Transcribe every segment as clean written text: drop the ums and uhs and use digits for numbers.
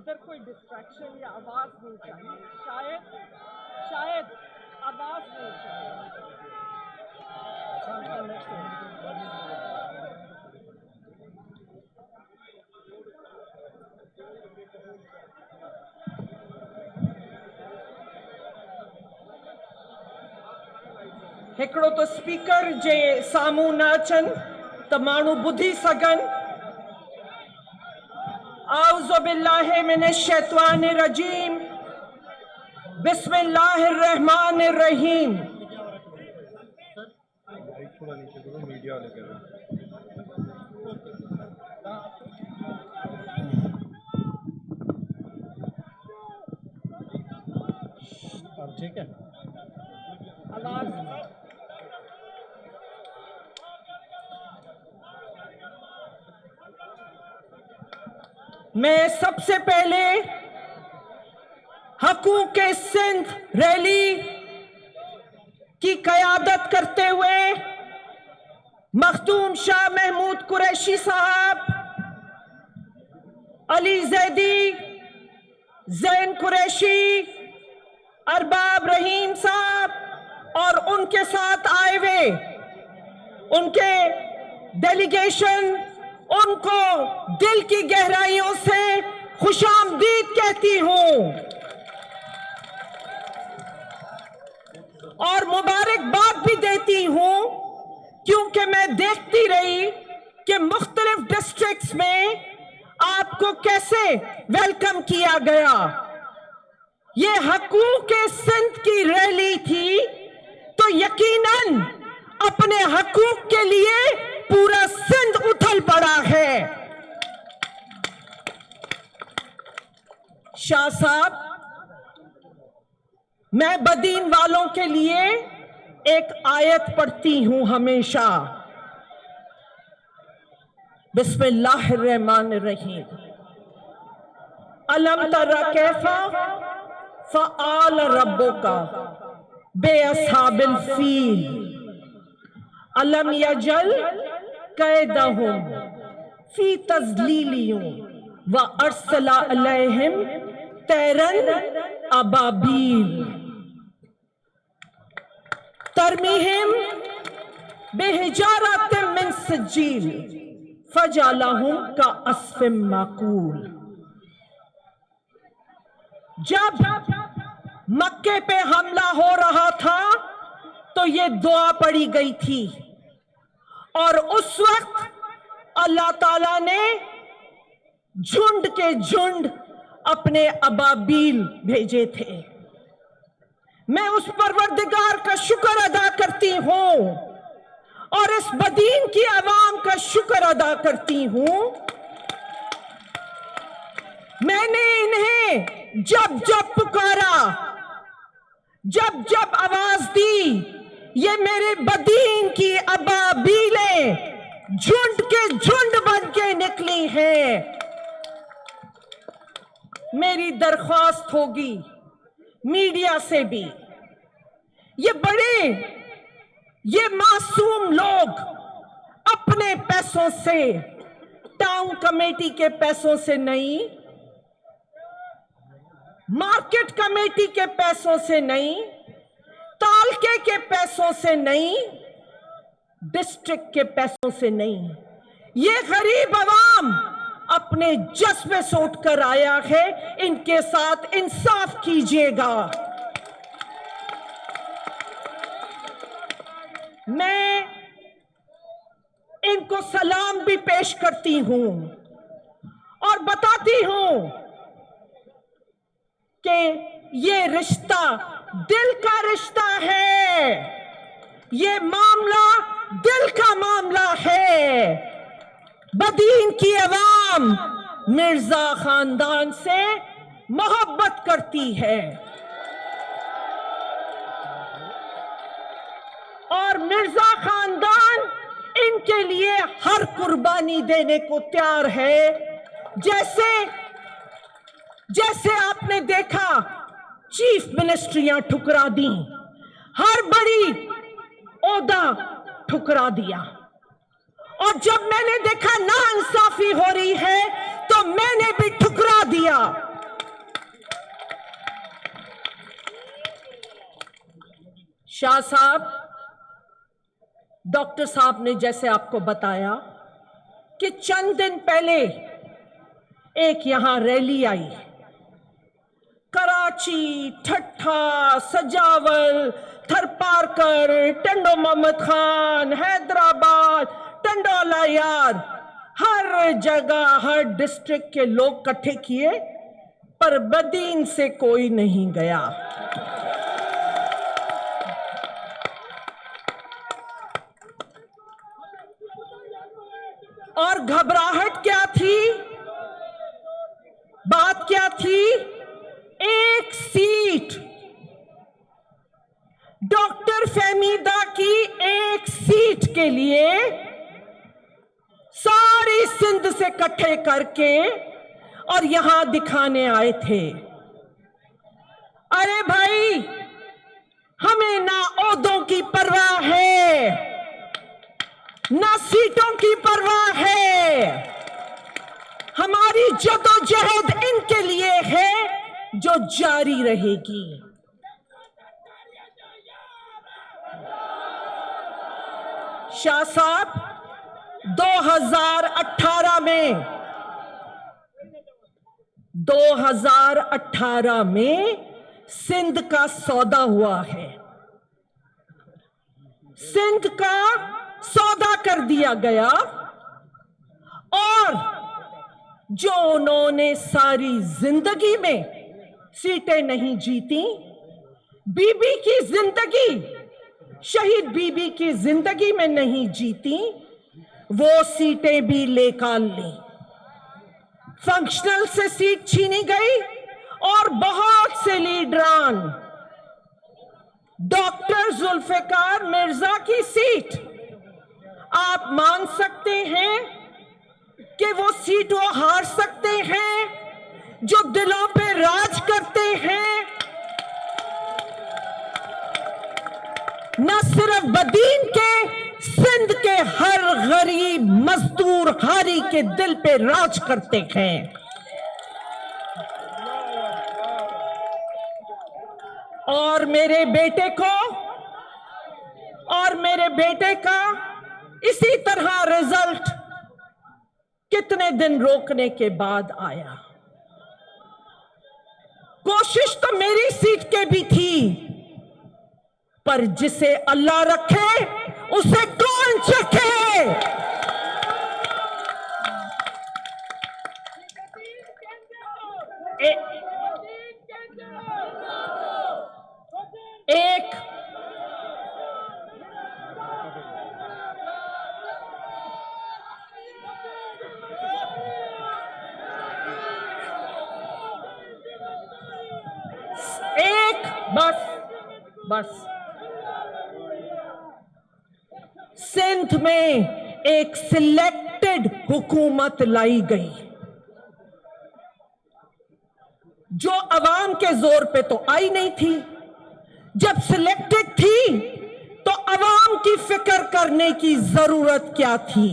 इधर कोई डिस्ट्रैक्शन या आवाज नहीं चाहिए। शायद आवाज नहीं चाहिए। हिकिड़ो तो स्पीकर जे साम्हूं न अचनि त माण्हू ॿुधी सघनि। आऊज़ु बिल्लाहि मिनश शैतानिर रजीम, बिस्मिल्लाहिर रहमानिर रहीम। ठीक है, आवाज मैं सबसे पहले हकूक़ सिंध रैली की क़यादत करते हुए मखदूम शाह महमूद कुरैशी साहब, अली जैदी, जैन कुरैशी, अरबाब रहीम साहब और उनके साथ आए हुए उनके डेलीगेशन, उनको दिल की गहराइयों से खुशामदीद कहती हूं और मुबारकबाद भी देती हूं, क्योंकि मैं देखती रही कि मुख्तलिफ डिस्ट्रिक्ट्स में आपको कैसे वेलकम किया गया। ये हकूक़ सिंध की रैली थी तो यकीनन अपने हकूक़ के लिए पूरा सिंध उथल पड़ा है। शाह साहब, मैं बदीन वालों के लिए एक आयत पढ़ती हूं हमेशा। बिस्मिल्लाहिर रहमानिर रहीम। अलम तरा कैफा फ़अल रब्बुका बेअस्हाबिल फील अलम यजल कैदहुम फी तज़लीलियुम व अरसला अलैहिम तैरन अबाबील तरमीहिम बिहिजारतिम मिन सिज्जील फजअलहुम का अस्फिम माकूल। जब मक्के पे हमला हो रहा था तो ये दुआ पढ़ी गई थी और उस वक्त अल्लाह ताला ने झुंड के झुंड अपने अबाबील भेजे थे। मैं उस परवरदिगार का शुक्र अदा करती हूं और इस बदीन की आवाम का शुक्र अदा करती हूं। मैंने इन्हें जब जब पुकारा, जब जब आवाज दी, ये मेरे बदीन की अबाबीलें झुंड के झुंड बन के निकली हैं। मेरी दरख्वास्त होगी मीडिया से भी, ये मासूम लोग अपने पैसों से, टाउन कमेटी के पैसों से नहीं, मार्केट कमेटी के पैसों से नहीं, तालके के पैसों से नहीं, डिस्ट्रिक्ट के पैसों से नहीं, ये गरीब अवाम अपने जज्बे से उठकर आया है। इनके साथ इंसाफ कीजिएगा। मैं इनको सलाम भी पेश करती हूं और बताती हूं कि ये रिश्ता दिल का रिश्ता है, ये मामला दिल का मामला है। बदीन की अवाम मिर्जा खानदान से मोहब्बत करती है और मिर्जा खानदान इनके लिए हर कुर्बानी देने को तैयार है। जैसे आपने देखा चीफ मिनिस्ट्रियां ठुकरा दी, हर बड़ी ओहदा ठुकरा दिया, और जब मैंने देखा नाइंसाफी हो रही है तो मैंने भी ठुकरा दिया। शाह साहब, डॉक्टर साहब ने जैसे आपको बताया कि चंद दिन पहले एक यहां रैली आई। कराची, ठट्ठा, सजावल, थरपारकर, टंडो मोहम्मद खान, हैदराबाद, टंडोला यार, हर जगह हर डिस्ट्रिक्ट के लोग इकट्ठे किए, पर बदीन से कोई नहीं गया। और घबराहट क्या थी? बात क्या थी? एक सीट, डॉक्टर फहमीदा की एक सीट के लिए सारी सिंध से इकट्ठे करके और यहां दिखाने आए थे। अरे भाई, हमें ना ओहदों की परवाह है, ना सीटों की परवाह है। हमारी जदोजहद इनके लिए है जो जारी रहेगी। शाह साहब, 2018 में सिंध का सौदा हुआ है। सिंध का सौदा कर दिया गया और जो उन्होंने सारी जिंदगी में सीटें नहीं जीती, बीबी की जिंदगी, शहीद बीबी की जिंदगी में नहीं जीती, वो सीटें भी लेकर ली। फंक्शनल से सीट छीनी गई और बहुत से लीडरान, डॉक्टर जुल्फिकार मिर्जा की सीट, आप मान सकते हैं कि वो सीट वो हार सकते हैं जो दिलों पे राज करते हैं। न सिर्फ बदीन के, सिंध के हर गरीब मजदूर हारी के दिल पे राज करते हैं। और मेरे बेटे को और मेरे बेटे का इसी तरह रिजल्ट कितने दिन रोकने के बाद आया। कोशिश तो मेरी सीट के भी थी, पर जिसे अल्लाह रखे उसे कौन चखे। एक बस सिंध में एक सिलेक्टेड हुकूमत लाई गई जो अवाम के जोर पे तो आई नहीं थी। जब सिलेक्टेड थी तो अवाम की फिक्र करने की जरूरत क्या थी?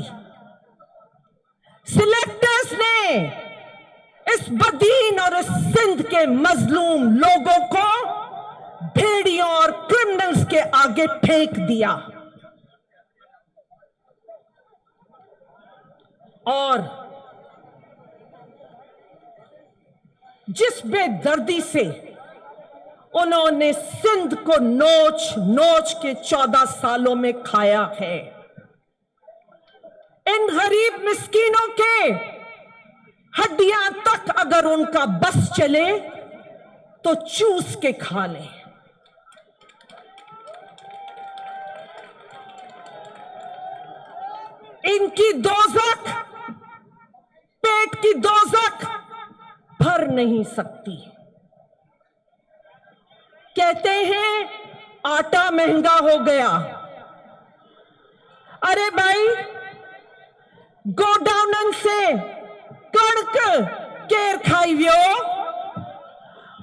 सिलेक्टर्स ने इस बदीन और इस सिंध के मजलूम लोगों को भेड़ियों और क्रिमिनल्स के आगे फेंक दिया। और जिस बेदर्दी से उन्होंने सिंध को नोच नोच के 14 सालों में खाया है, इन गरीब मिस्कीनों के हड्डियां तक अगर उनका बस चले तो चूस के खा लें। इनकी दोज़ख, पेट की दोज़ख भर नहीं सकती। कहते हैं आटा महंगा हो गया। अरे भाई, गोडाउनन से कणक केर खाइयो,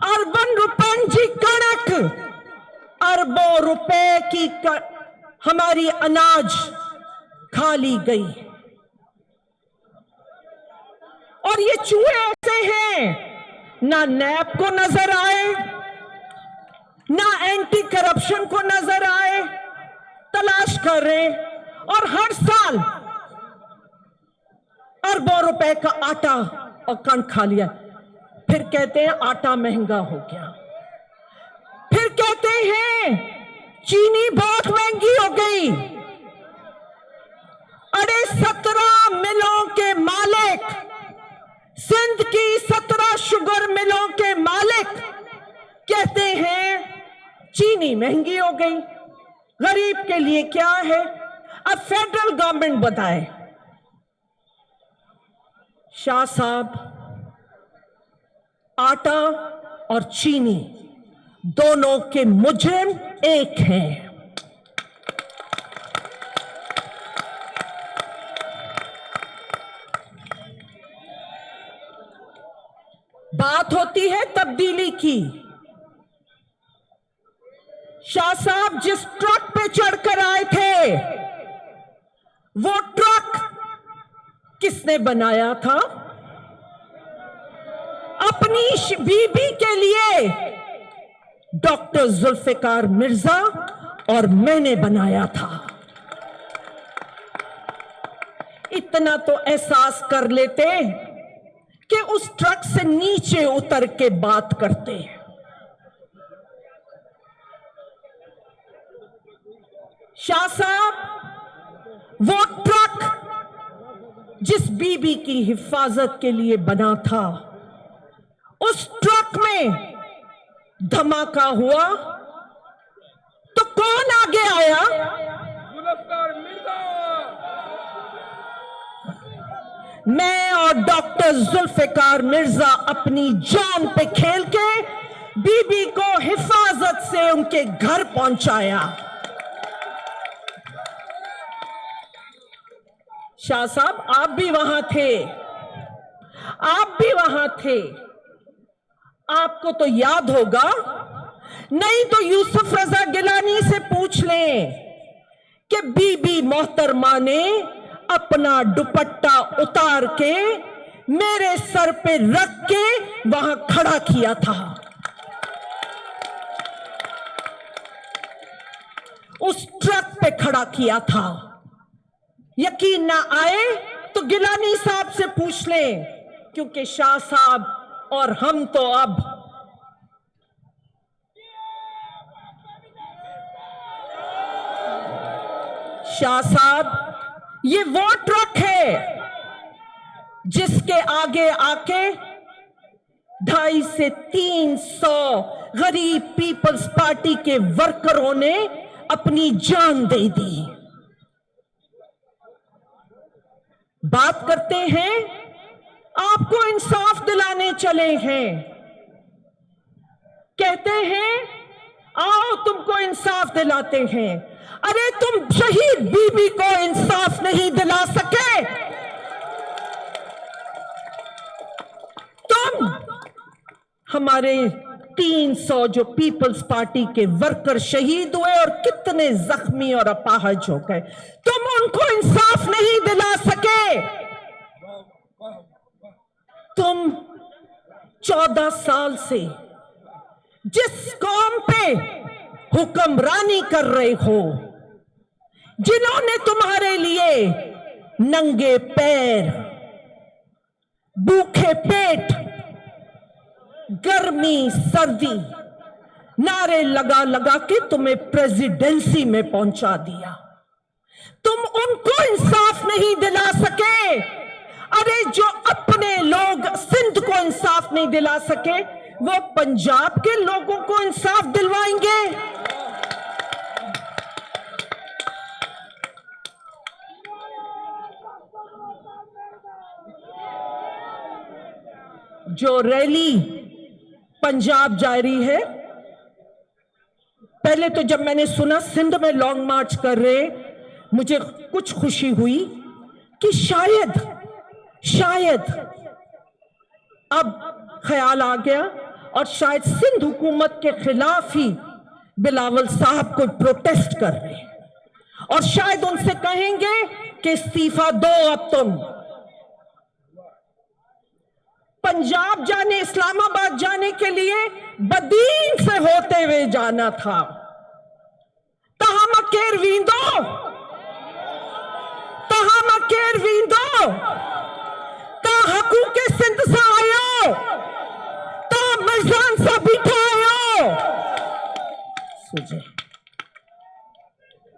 अरबन रुपन जी कणक, अरबों रुपए की हमारी अनाज खा ली गई। और ये चूहे ऐसे हैं, ना नैब को नजर आए, ना एंटी करप्शन को नजर आए, तलाश कर रहे, और हर साल अरबों रुपए का आटा और कणक खा लिया। फिर कहते हैं आटा महंगा हो गया, फिर कहते हैं चीनी बहुत महंगी हो गई। अरे 17 मिलों के मालिक, सिंध की 17 शुगर मिलों के मालिक कहते हैं चीनी महंगी हो गई। गरीब के लिए क्या है? अब फेडरल गवर्नमेंट बताए। शाह साहब, आटा और चीनी दोनों के मुजरिम एक हैं। बात होती है तब्दीली की। शाह साहब जिस ट्रक पे चढ़कर आए थे, वो ट्रक किसने बनाया था? अपनी बीबी के लिए डॉक्टर जुल्फिकार मिर्जा और मैंने बनाया था। इतना तो एहसास कर लेते कि उस ट्रक से नीचे उतर के बात करते। शाह साहब, वो ट्रक जिस बीबी की हिफाजत के लिए बना था, उस ट्रक में धमाका हुआ तो कौन आगे आया? जुल्फिकार मिर्जा। मैं और डॉक्टर जुल्फिकार मिर्जा अपनी जान पे खेल के बीबी को हिफाजत से उनके घर पहुंचाया। शाह साहब, आप भी वहां थे, आप भी वहां थे। आपको तो याद होगा, नहीं तो यूसुफ रजा गिलानी से पूछ लें कि बीबी मोहतरमा ने अपना दुपट्टा उतार के मेरे सर पे रख के वहां खड़ा किया था। उस ट्रक पे खड़ा किया था। यकीन ना आए तो गिलानी साहब से पूछ लें, क्योंकि शाह साहब और हम तो अब शाह साहब, ये वो ट्रक है जिसके आगे आके 250 से 300 गरीब पीपल्स पार्टी के वर्करों ने अपनी जान दे दी। बात करते हैं, आपको इंसाफ दिलाने चले हैं। कहते हैं आओ तुमको इंसाफ दिलाते हैं। अरे तुम शहीद बीबी को इंसाफ नहीं दिला सके। तुम हमारे 300 जो पीपल्स पार्टी के वर्कर शहीद हुए और कितने जख्मी और अपाहज हो गए, तुम उनको इंसाफ नहीं दिला सके। तुम 14 साल से जिस कौम पे हुक्मरानी कर रहे हो, जिन्होंने तुम्हारे लिए नंगे पैर, भूखे पेट, गर्मी सर्दी नारे लगा लगा के तुम्हें प्रेसिडेंसी में पहुंचा दिया, तुम उनको इंसाफ नहीं दिला सके। अरे जो अपने लोग सिंध को इंसाफ नहीं दिला सके, वो पंजाब के लोगों को इंसाफ दिलवाएंगे। जो रैली पंजाब जारी है, पहले तो जब मैंने सुना सिंध में लॉन्ग मार्च कर रहे, मुझे कुछ खुशी हुई कि शायद अब ख्याल आ गया और शायद सिंध हुकूमत के खिलाफ ही बिलावल साहब को प्रोटेस्ट कर रहे हैं और शायद उनसे कहेंगे कि इस्तीफा दो अब तुम। पंजाब जाने, इस्लामाबाद जाने के लिए बदीन से होते हुए जाना था। तहां मकेर वींदो, तहां मकेर वींदो, ता हकूके सिंध सां आयो, ता मिर्जान सां बीठा आयो। सुझे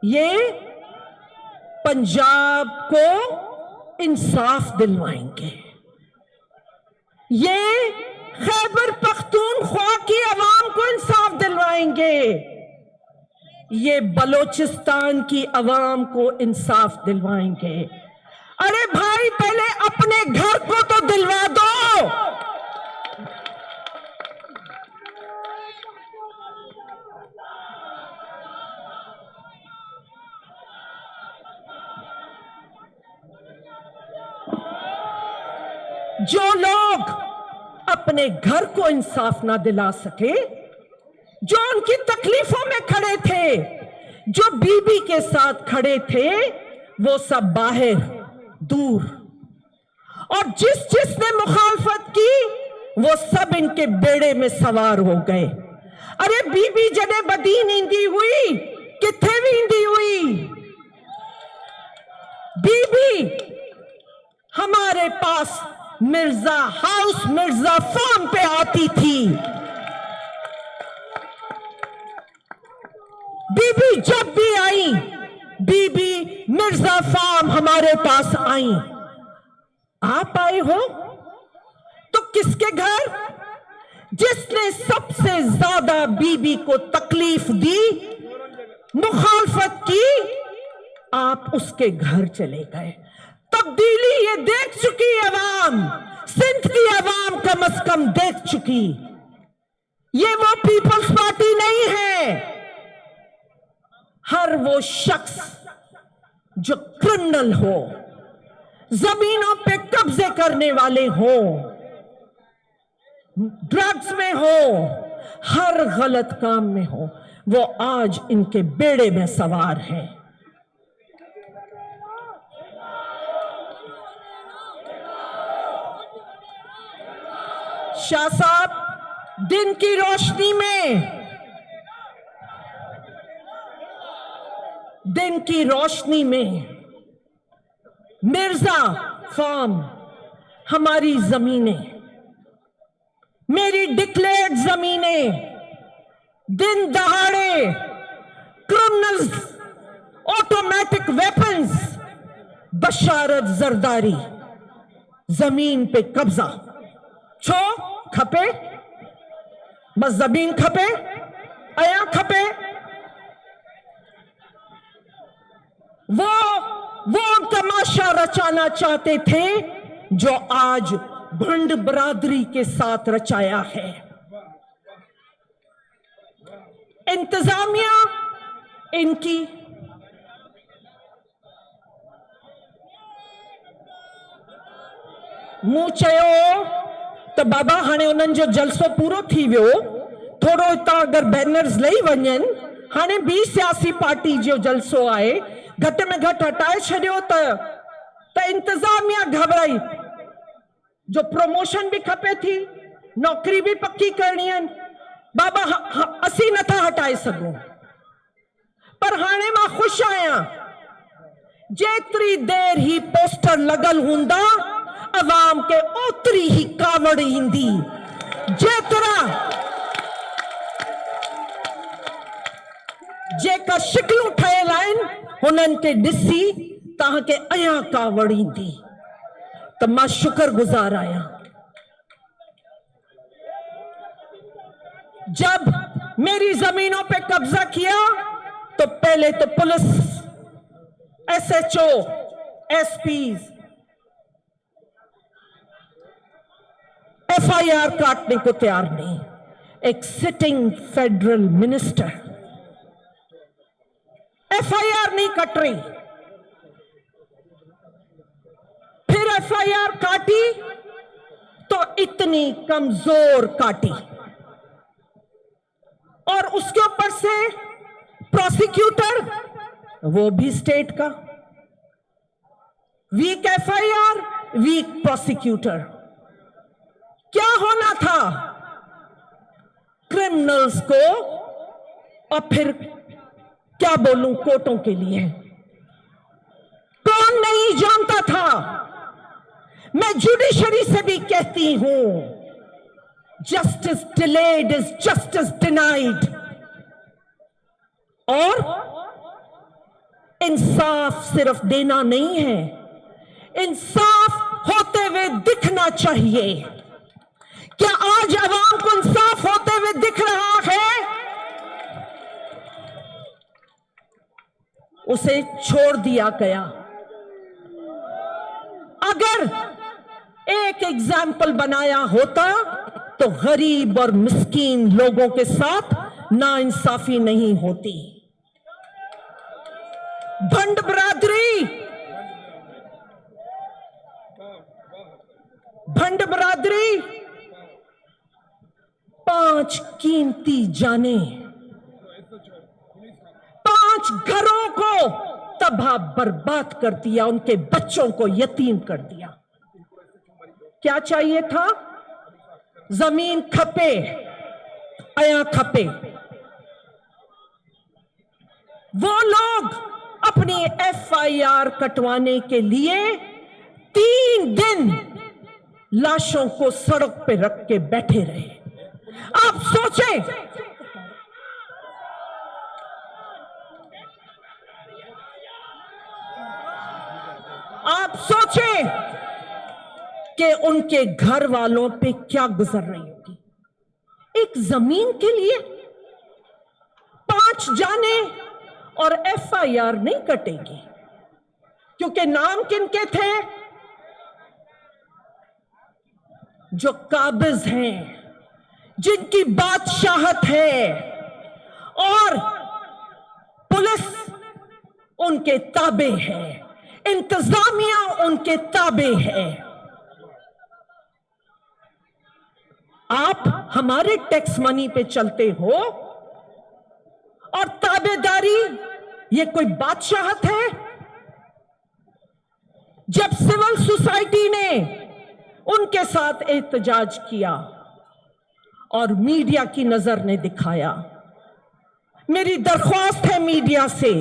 ये पंजाब को इंसाफ दिलवाएंगे, ये खैबर पख्तूनख्वा की आवाम को इंसाफ दिलवाएंगे, ये बलोचिस्तान की आवाम को इंसाफ दिलवाएंगे। अरे भाई, पहले अपने घर को तो दिलवा दो। जो लोग अपने घर को इंसाफ ना दिला सके, जो उनकी तकलीफों में खड़े थे, जो बीबी के साथ खड़े थे, वो सब बाहर दूर, और जिसने मुखालफत की वो सब इनके बेड़े में सवार हो गए। अरे बीबी जडे बदीन इंदी हुई, किथे भी इंदी हुई बीबी हमारे पास मिर्जा हाउस, मिर्जा फार्म पे आती थी। बीबी जब भी आई, बीबी मिर्जा फार्म हमारे पास आई। आप आए हो तो किसके घर? जिसने सबसे ज्यादा बीबी को तकलीफ दी, मुखालफत की, आप उसके घर चले गए। तब्दीली ये देख चुकी अवाम, सिंध की अवाम कम से कम देख चुकी। ये वो पीपल्स पार्टी नहीं है। हर वो शख्स जो क्रिमिनल हो, जमीनों पे कब्जे करने वाले हो, ड्रग्स में हो, हर गलत काम में हो, वो आज इनके बेड़े में सवार है। शाह साहब, दिन की रोशनी में, दिन की रोशनी में मिर्जा फार्म हमारी जमीनें, मेरी डिक्लेयर्ड जमीनें, दिन दहाड़े क्रिमिनल्स, ऑटोमेटिक वेपन्स, बशारत जरदारी, जमीन पे कब्जा छो खपे, बस जमीन खपे, अया खपे। वो तमाशा रचाना चाहते थे जो आज भंड बरादरी के साथ रचाया है। इंतजामिया इनकी मूं चयो तो बाबा हाणे उन्हनि जो जलसो पूरो थी वियो, थोड़ो हितां अगर बैनर्स लही वञनि, हाणे ॿी सियासी पार्टी जो जलसो आहे, घटि में घटि हटाए छॾियो त इंतजामिया घबराई। जो प्रमोशन भी खपे थी, नौकरी भी पक्की करणी आहिनि, बाबा असीं नथा हटाए सघूं। पर हाणे मां ख़ुशि आहियां, जेतिरी देर ही पोस्टर लॻल हूंदा, अवाम के ओतरी ही कावड़ ईंदी। जेतिरा जेका शिकलूं ठहियल आहिनि, हुननि खे ॾिसी तव्हांखे अञा कावड़ ईंदी। तो मां शुक्रगुजार आहियां। जब मेरी जमीनों पे कब्जा किया तो पहले तो पुलिस, SHO, SPs FIR काटने को तैयार नहीं। एक सिटिंग फेडरल मिनिस्टर FIR नहीं कट रही, फिर FIR काटी तो इतनी कमजोर काटी, और उसके ऊपर से प्रोसिक्यूटर वो भी स्टेट का, वीक FIR, वीक प्रोसिक्यूटर। होना था क्रिमिनल्स को, और फिर क्या बोलूं कोर्टों के लिए। कौन नहीं जानता था। मैं जुडिशरी से भी कहती हूं, justice delayed is justice denied. और इंसाफ सिर्फ देना नहीं है, इंसाफ होते हुए दिखना चाहिए। क्या आज अवाम को इंसाफ होते हुए दिख रहा है? उसे छोड़ दिया गया। अगर एक एग्जाम्पल बनाया होता तो गरीब और मिस्कीन लोगों के साथ नाइंसाफी नहीं होती। भंड बरादरी 5 कीमती जाने, 5 घरों को तबाह बर्बाद कर दिया, उनके बच्चों को यतीम कर दिया। क्या चाहिए था? जमीन खपे, अया खपे। वो लोग अपनी एफआईआर कटवाने के लिए 3 दिन लाशों को सड़क पे रख के बैठे रहे। आप सोचें, कि उनके घर वालों पे क्या गुजर रही होगी। एक जमीन के लिए 5 जाने और एफआईआर नहीं कटेगी, क्योंकि नाम किनके थे? जो काबिज हैं, जिनकी बादशाहत है, और पुलिस उनके ताबे है, इंतजामिया उनके ताबे है। आप हमारे टैक्स मनी पे चलते हो, और ताबेदारी ये कोई बादशाहत है? जब सिविल सोसाइटी ने उनके साथ एहतजाज किया और मीडिया की नजर ने दिखाया, मेरी दरख्वास्त है मीडिया से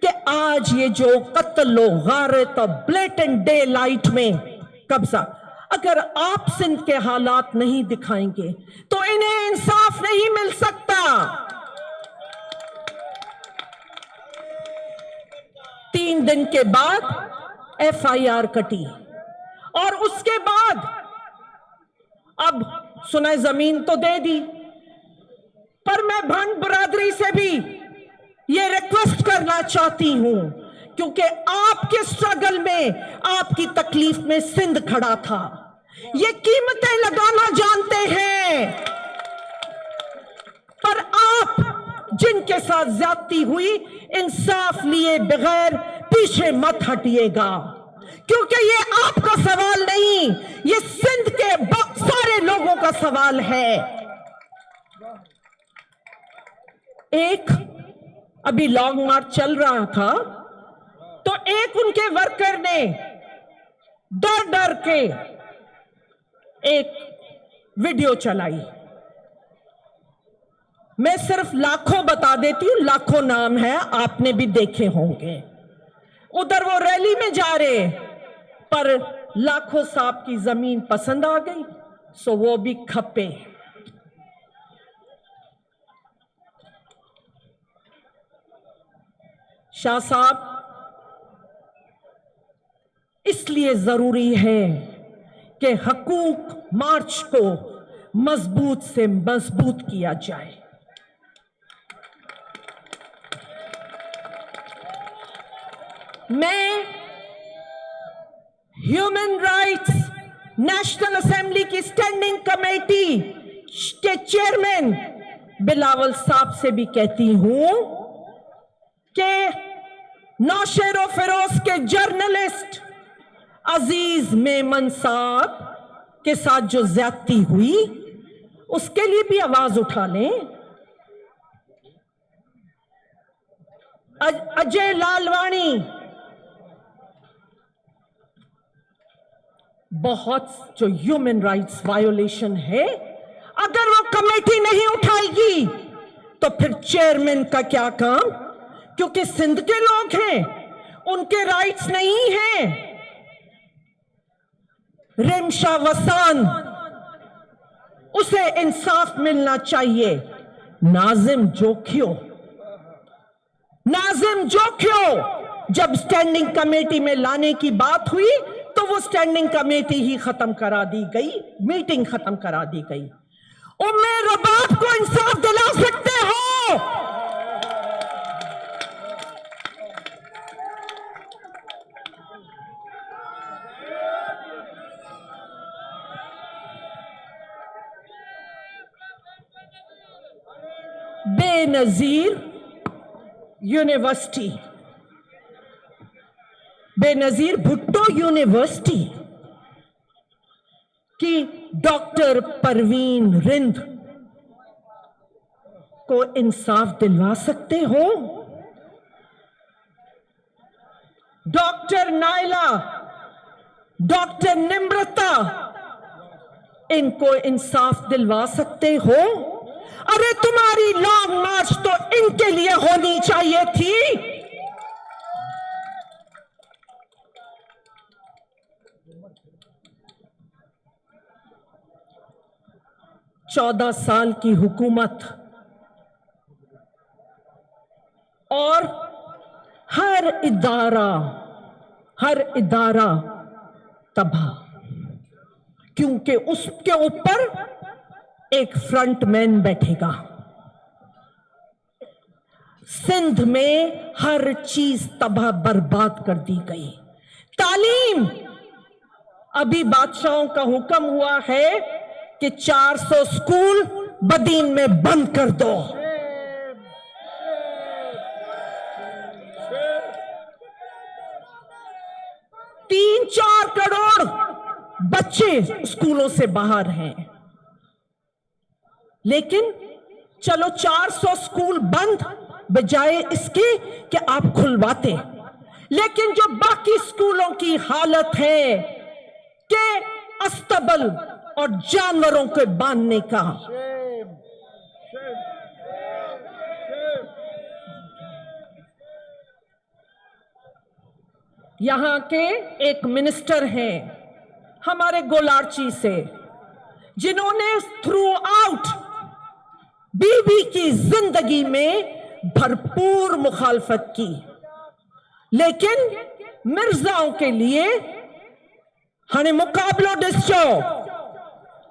कि आज ये जो कत्ल गारत और ब्लेटेंट डे लाइट में कब्जा, अगर आप सिंध के हालात नहीं दिखाएंगे तो इन्हें इंसाफ नहीं मिल सकता। 3 दिन के बाद एफआईआर कटी, और उसके बाद अब सुना जमीन तो दे दी, पर मैं भंड बरादरी से भी ये रिक्वेस्ट करना चाहती हूं, क्योंकि आपके स्ट्रगल में, आपकी तकलीफ में सिंध खड़ा था। ये कीमतें लगाना जानते हैं, पर आप जिनके साथ ज्यादती हुई, इंसाफ लिए बगैर पीछे मत हटिएगा, क्योंकि ये आपका सवाल नहीं, ये सिंध के सारे लोगों का सवाल है। एक अभी लॉन्ग मार्च चल रहा था, तो एक उनके वर्कर ने डर डर के एक वीडियो चलाई। मैं सिर्फ लाखों बता देती हूं, लाखों नाम है, आपने भी देखे होंगे। उधर वो रैली में जा रहे, पर लाखों साहब की जमीन पसंद आ गई, सो वो भी खपे। शाह साहब, इसलिए जरूरी है कि हकूक मार्च को मजबूत से मजबूत किया जाए। मैं ह्यूमन राइट्स नेशनल असेंबली की स्टैंडिंग कमेटी के चेयरमैन बिलावल साहब से भी कहती हूं कि नौशेरो फिरोज के जर्नलिस्ट अजीज मेमन साहब के साथ जो ज्यादती हुई, उसके लिए भी आवाज उठा लें। अजय लालवानी, बहुत जो ह्यूमन राइट्स वायोलेशन है, अगर वो कमेटी नहीं उठाएगी तो फिर चेयरमैन का क्या काम? क्योंकि सिंध के लोग हैं, उनके राइट्स नहीं हैं। रिमशा वसान, उसे इंसाफ मिलना चाहिए। नाजिम जोखियो जब स्टैंडिंग कमेटी में लाने की बात हुई तो वो स्टैंडिंग कमेटी ही खत्म करा दी गई, मीटिंग खत्म करा दी गई। उम्मे रबाब को इंसाफ दिला सकते हो? बेनजीर यूनिवर्सिटी, बेनजीर भुट्टो यूनिवर्सिटी की डॉक्टर परवीन रिंद को इंसाफ दिलवा सकते हो? डॉक्टर नायला, डॉक्टर निम्रता, इनको इंसाफ दिलवा सकते हो? अरे तुम्हारी लॉन्ग मार्च तो इनके लिए होनी चाहिए थी। 14 साल की हुकूमत और हर इदारा तबाह, क्योंकि उसके ऊपर एक फ्रंटमैन बैठेगा। सिंध में हर चीज तबाह बर्बाद कर दी गई। तालीम, अभी बादशाहों का हुक्म हुआ है कि 400 स्कूल बदीन में बंद कर दो। तीन 4 करोड़ बच्चे स्कूलों से बाहर हैं, लेकिन चलो 400 स्कूल बंद बजाय इसके कि आप खुलवाते। लेकिन जो बाकी स्कूलों की हालत है कि अस्तबल और जानवरों को बांधने का, यहां के एक मिनिस्टर हैं हमारे गोलार्ची से, जिन्होंने थ्रू आउट बीबी की जिंदगी में भरपूर मुखालफत की, लेकिन मिर्जाओं के लिए हाने मुकाबलो डिसो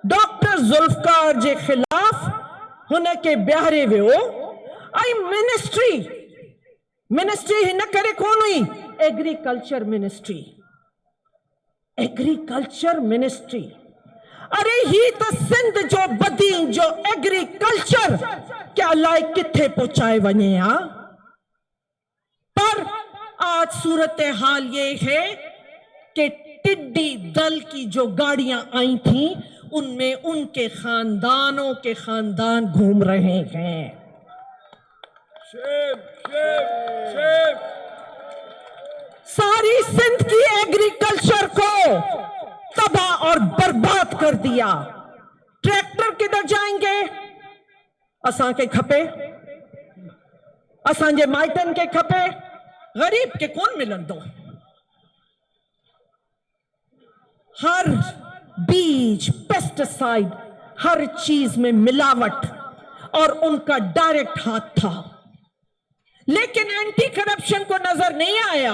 डॉक्टर जुल्फकार जे खिलाफ होने के बिहारे वियो। आई मिनिस्ट्री ही न करे कौन हुई? Agriculture ministry. अरे ही तो सिंध जो बदीन जो एग्रीकल्चर क्या लाइक किथे पहुंचाए वने आ। पर आज सूरत हाल ये है कि टिड्डी दल की जो गाड़ियां आई थी उनमें उनके खानदानों के खानदान घूम रहे हैं। सारी सिंध की एग्रीकल्चर को तबाह और बर्बाद कर दिया। ट्रैक्टर किधर जाएंगे? असां के खपे, असांजे माइटन के खपे, गरीब के कौन मिलन दो। हर बीज, पेस्टिसाइड, हर चीज में मिलावट और उनका डायरेक्ट हाथ था। लेकिन एंटी करप्शन को नजर नहीं आया,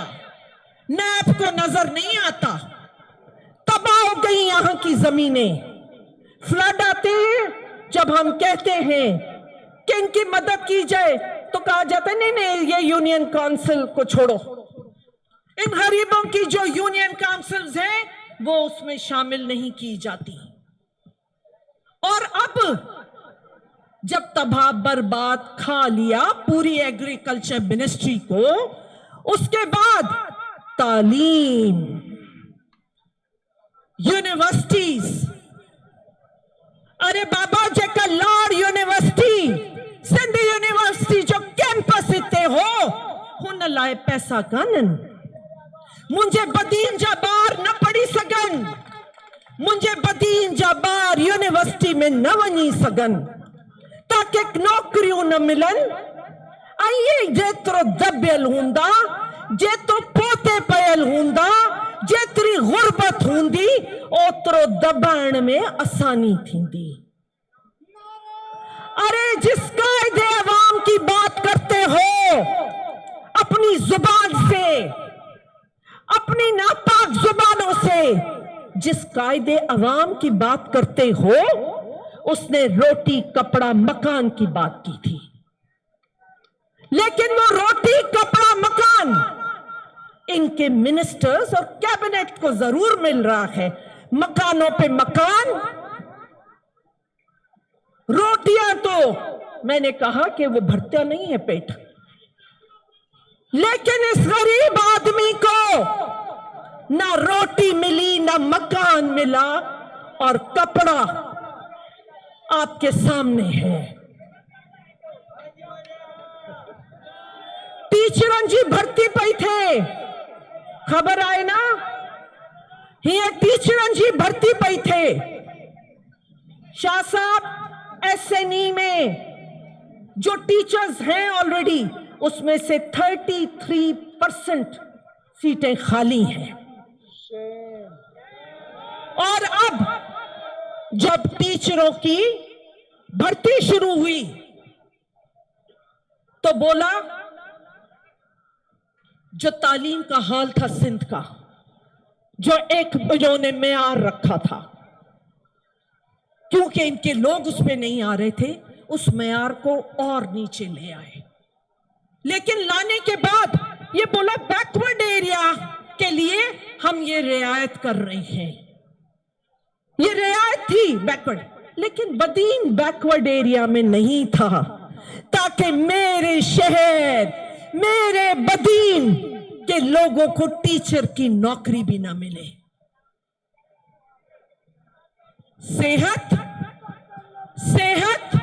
नैब को नजर नहीं आता। तबाह हो गई यहां की जमीनें। फ्लड आते हैं, जब हम कहते हैं कि इनकी मदद की जाए तो कहा जाता है नहीं, ये यूनियन काउंसिल को छोड़ो, इन गरीबों की जो यूनियन काउंसिल्स हैं वो उसमें शामिल नहीं की जाती। और अब जब तबाह बर्बाद खा लिया पूरी एग्रीकल्चर मिनिस्ट्री को, उसके बाद तालीम, यूनिवर्सिटीज, अरे बाबा जेका लाड़ यूनिवर्सिटी, सिंध यूनिवर्सिटी जो कैंपस इते हो हुन लाए पैसा कानन। मुझे बदीन जा बार न पढ़ी सगन, मुझे बदीन जाबार यूनिवर्सिटी में न वञी सघन ताकि नौकरियों न मिलन। आइए जेतिरो दबियल हूंदा, जेतिरो पोते पयल हूंदा, जेतरी गुर्बत हुंदी, ओतिरो दबाइण में आसानी थींदी। अरे जिस कायदे अवाम की बात करते हो अपनी जुबान से, अपनी नापाक जुबानों से, जिस कायदे अवाम की बात करते हो उसने रोटी कपड़ा मकान की बात की थी। लेकिन वो रोटी कपड़ा मकान इनके मिनिस्टर्स और कैबिनेट को जरूर मिल रहा है। मकानों पे मकान, रोटियां तो मैंने कहा कि वो भरता नहीं है पेट, लेकिन इस गरीब आदमी को ना रोटी मिली, ना मकान मिला, और कपड़ा आपके सामने है। टीचरन जी भर्ती पई थे, खबर आए ना, ये टीचरन जी भर्ती पई थे। शाह साहब एसएनई में जो टीचर्स हैं ऑलरेडी, उसमें से 33% सीटें खाली हैं। और अब जब टीचरों की भर्ती शुरू हुई तो बोला जो तालीम का हाल था सिंध का, जो एक इन्होंने मेयार रखा था, क्योंकि इनके लोग उस पर नहीं आ रहे थे, उस मेयार को और नीचे ले आए। लेकिन लाने के बाद ये बोला बैकवर्ड एरिया के लिए हम ये रियायत कर रहे हैं। ये रियायत थी बैकवर्ड, लेकिन बदीन बैकवर्ड एरिया में नहीं था, ताकि मेरे शहर, मेरे बदीन के लोगों को टीचर की नौकरी भी ना मिले। सेहत, सेहत,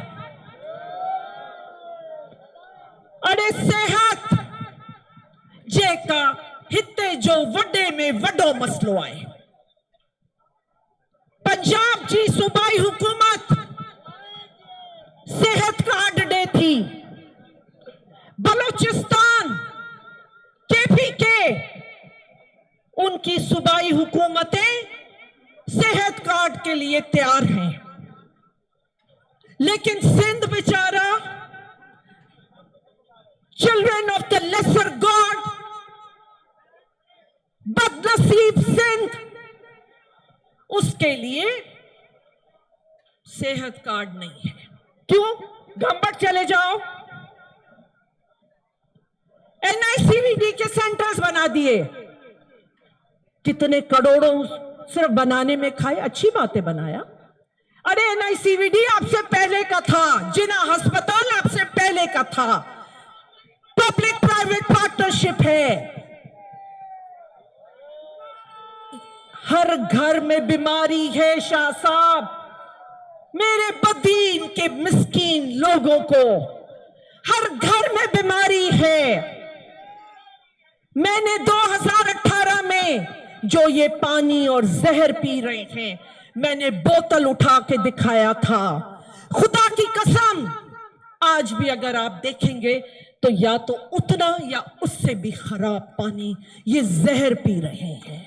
अरे सेहत जेका हिते जो वडे में वडो मसलो आहे। पंजाब जी सूबाई हुकूमत सेहत कार्ड ॾे थी, बलूचिस्तान केपीके उनकी सूबाई हुकूमतें सेहत कार्ड के लिए तैयार हैं, लेकिन सिंध बेचारा, children of the lesser god, बदनसीब सिंध, उसके लिए सेहत कार्ड नहीं है। क्यों? घंबट चले जाओ, एनआईसीवीडी के सेंटर्स बना दिए, कितने करोड़ों सिर्फ बनाने में खाए, अच्छी बातें बनाया। अरे एनआईसीवीडी आपसे पहले का था, जिना अस्पताल आपसे पहले का था, पब्लिक प्राइवेट पार्टनरशिप है। हर घर में बीमारी है शाह साहब, मेरे बदीन के मिस्कीन लोगों को हर घर में बीमारी है। मैंने 2018 में जो ये पानी और जहर पी रहे थे, मैंने बोतल उठा के दिखाया था। खुदा की कसम, आज भी अगर आप देखेंगे तो या तो उतना या उससे भी खराब पानी ये जहर पी रहे हैं।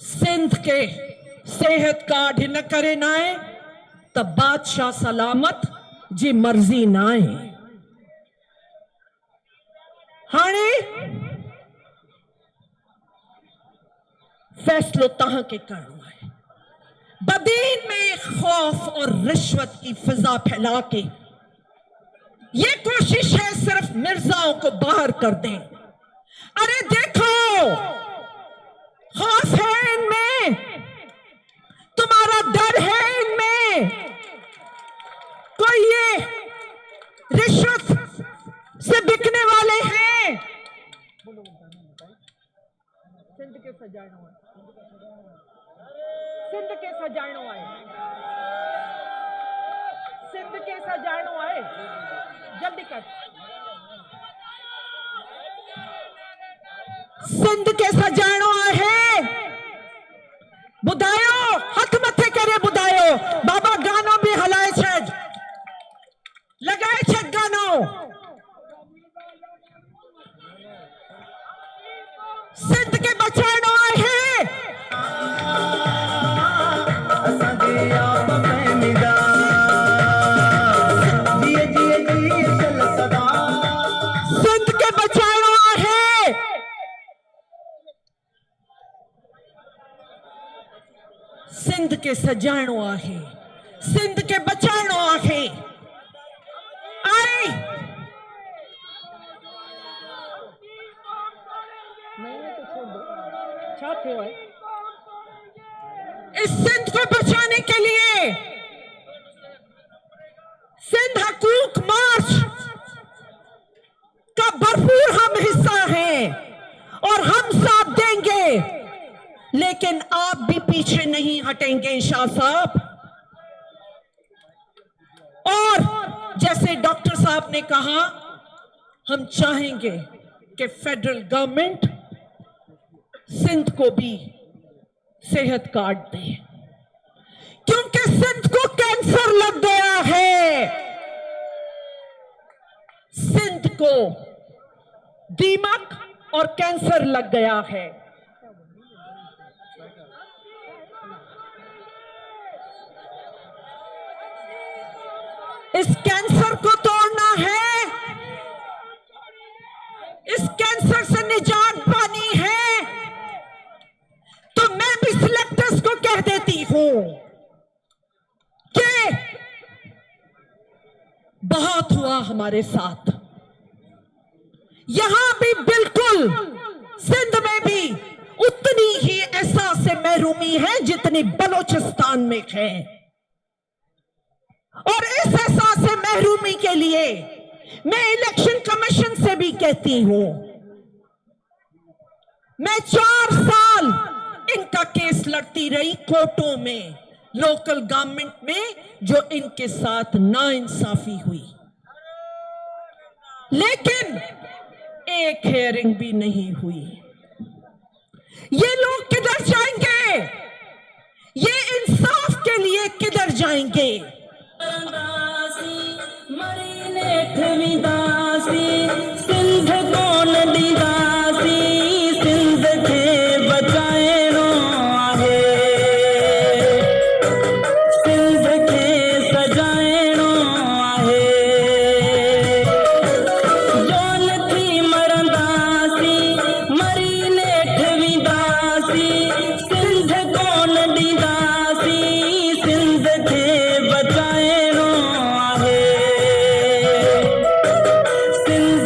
सिंध के सेहत कार्ड न करे नाए त बादशाह सलामत जी मर्जी नाए। हाणे फैसलो तहां के करणो है। बदीन में खौफ और रिश्वत की फिजा फैला के ये कोशिश है सिर्फ मिर्जाओं को बाहर कर दें। अरे देखो, खौफ है इनमें, तुम्हारा डर है इनमें, कोई ये रिश्वत से बिकने वाले हैं। सिंध के सजानो है, सिंध के सजानो है, सिंध के सजानो है, जल्दी कर। सिंध के सजाणो आहे ॿुधायो हथ मथे करे ॿुधायो बाबा गानो बि हलाए छॾ लगाए छॾ गानो सिंध के बचाइणो आहे सिंध के बचाइणो आहे सिंध के सजाइणो आहे सिंध के बचाइणो आहे आई इस सिंध को बचाने के लिए सिंध हकूक मार्च का भरपूर हम हिस्सा हैं और हम साथ देंगे लेकिन आप भी पीछे नहीं हटेंगे शाह साहब और जैसे डॉक्टर साहब ने कहा हम चाहेंगे कि फेडरल गवर्नमेंट सिंध को भी सेहत कार्ड दे क्योंकि सिंध को कैंसर लग गया है सिंध को दीमक और कैंसर लग गया है इस कैंसर को तोड़ना है इस कैंसर से निजात पानी है तो मैं भी सिलेक्टर्स को कह देती हूं कि बहुत हुआ हमारे साथ यहां भी बिल्कुल सिंध में भी उतनी ही एहसास से महरूमी है जितनी बलोचिस्तान में है और इस एहसास से महरूमी के लिए मैं इलेक्शन कमीशन से भी कहती हूं मैं 4 साल इनका केस लड़ती रही कोर्टों में लोकल गवर्नमेंट में जो इनके साथ नाइंसाफी हुई लेकिन एक हियरिंग भी नहीं हुई ये लोग किधर जाएंगे ये इंसाफ के लिए किधर जाएंगे सिंध कौन दीदासी सिंध के बचाइणो आहे सिंध के सजाइणो आहे जोन थी मरंदासी मरी नेठ वेंदासी सिंध कौन दीदासी सिंध के बचाइणो आहे सिंध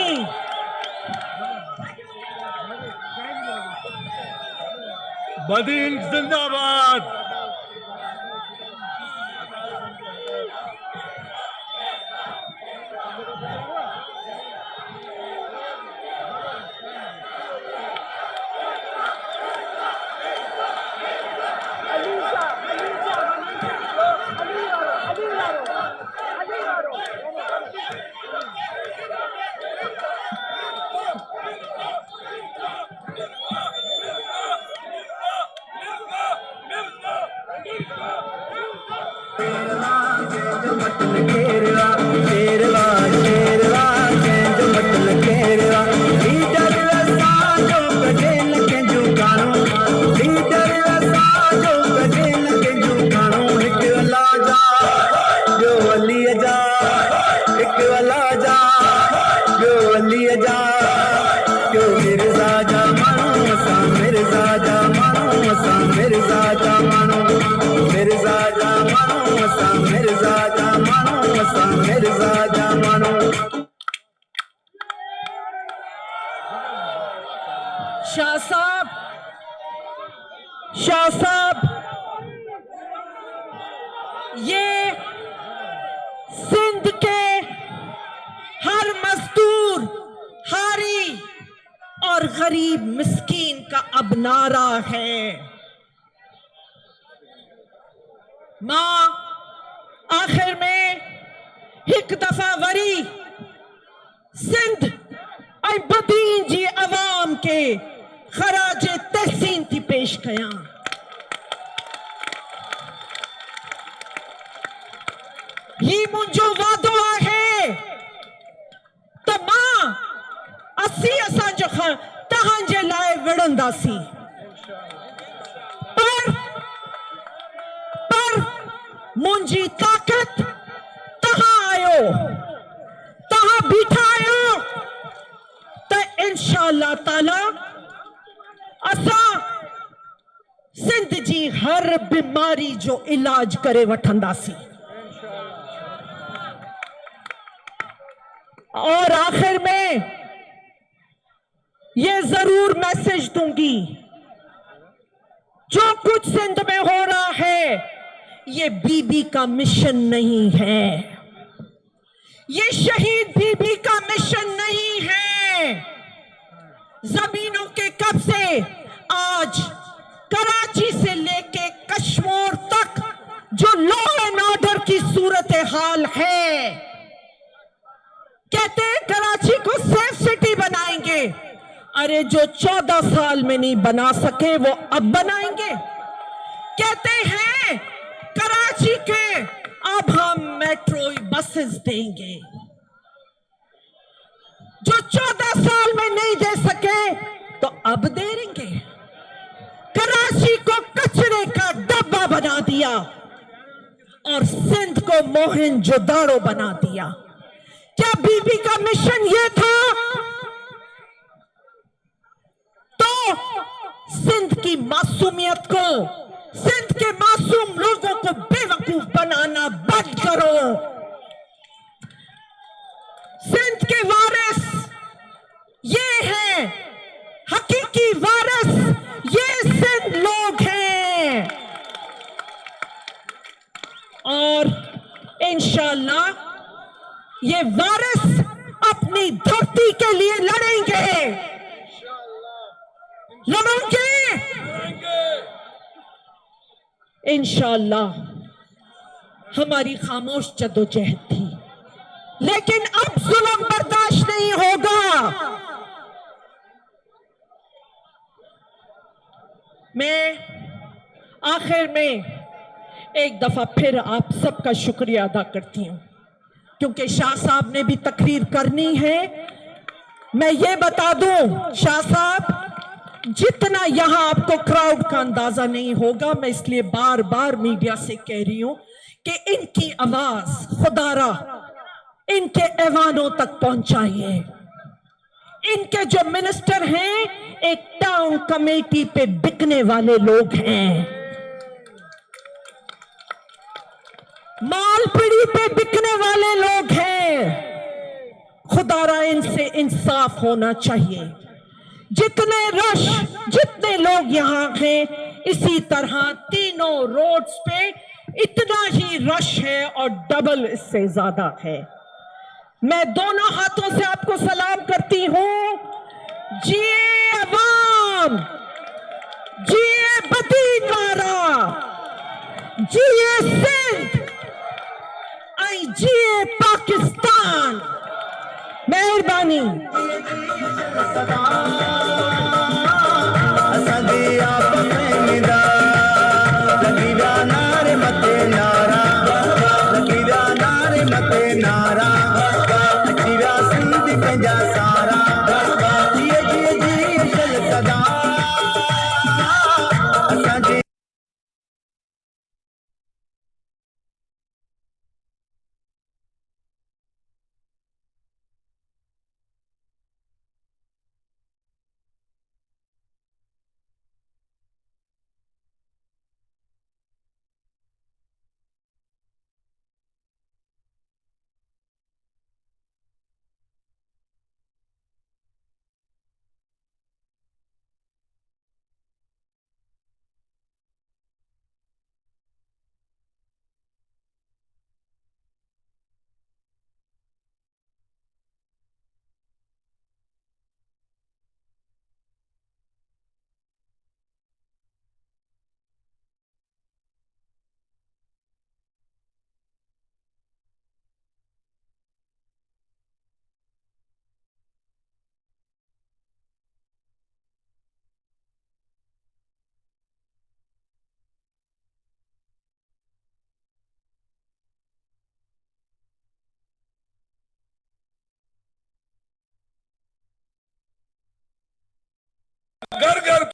नहीं। बदीन जिंदाबाद। शाह साहब, ये सिंध के हर मजदूर, हारी और गरीब मिस्कीन का अब नारा है। मां आखिर में एक दफा वरी सिंध ऐं बदीन जी अवाम के खराज तहसीन थी पेश कयां। ही मुंहिंजो वादो आहे त मां असी असांजो तव्हांजे लाइ विढ़ंदासीं, पर मुंहिंजी ताक़त तव्हां आहियो, तव्हां बीठा आहियो त इंशाअल्लाह ताला असां सिंध जी हर बीमारी जो इलाज करे वठंदासीं। और आखिर में ये जरूर मैसेज दूंगी, जो कुछ सिंध में हो रहा है ये बीबी का मिशन नहीं है, ये शहीद बीबी का मिशन नहीं है। जमीनों के कब्जे आज कराची से लेके कश्मीर तक जो लॉ एंड ऑर्डर की सूरत हाल है, कहते हैं कराची को सेफ सिटी बनाएंगे। अरे जो 14 साल में नहीं बना सके वो अब बनाएंगे। कहते हैं कराची के अब हम मेट्रो बसेस देंगे। जो 14 साल में नहीं दे सके तो अब दे देंगे। कराची को कचरे का डब्बा बना दिया और सिंध को मोहनजोदाड़ो बना दिया। क्या बीबी का मिशन ये था? तो सिंध की मासूमियत को, सिंध के मासूम लोगों को बेवकूफ बनाना बंद करो। सिंध के वारिस ये हैं, हकीकी वारिस ये सिंध लोग हैं। और इंशाअल्लाह ये वारिस अपनी धरती के लिए लड़ेंगे, लड़ेंगे इंशाअल्लाह। हमारी खामोश जद्दोजहद थी, लेकिन अब जुल्म बर्दाश्त नहीं होगा। मैं आखिर में एक दफा फिर आप सबका शुक्रिया अदा करती हूं, क्योंकि शाह साहब ने भी तकरीर करनी है। मैं ये बता दूं शाह साहब, जितना यहां आपको क्राउड का अंदाजा नहीं होगा, मैं इसलिए बार बार मीडिया से कह रही हूं कि इनकी आवाज खुदारा इनके ऐवानों तक पहुंचाइए। इनके जो मिनिस्टर हैं एक टाउन कमेटी पे बिकने वाले लोग हैं, मालपीड़ी पे बिकने वाले लोग हैं। खुदा दाराइन से इंसाफ होना चाहिए। जितने लोग यहाँ हैं, इसी तरह तीनों रोड्स पे इतना ही रश है और डबल इससे ज्यादा है। मैं दोनों हाथों से आपको सलाम करती हूं। जिए अवाम, जिए बदीनवारा, जिए सिंध, आई जिए पाकिस्तान। मेहरबानी। घर घर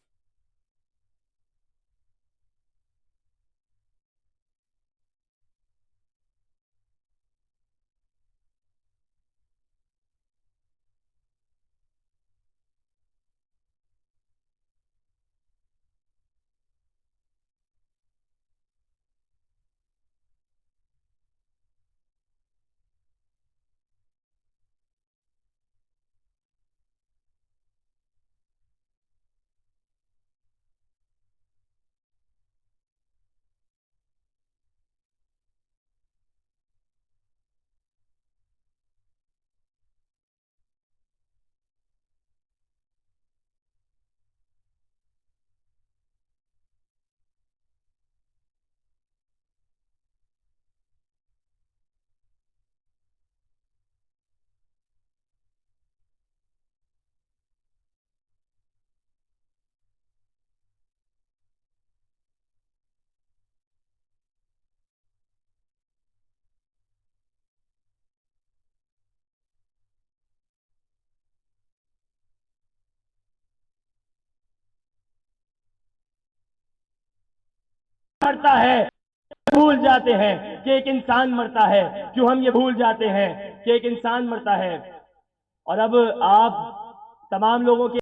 मरता है, भूल जाते हैं कि एक इंसान मरता है। क्यों हम ये भूल जाते हैं कि एक इंसान मरता है? और अब आप तमाम लोगों के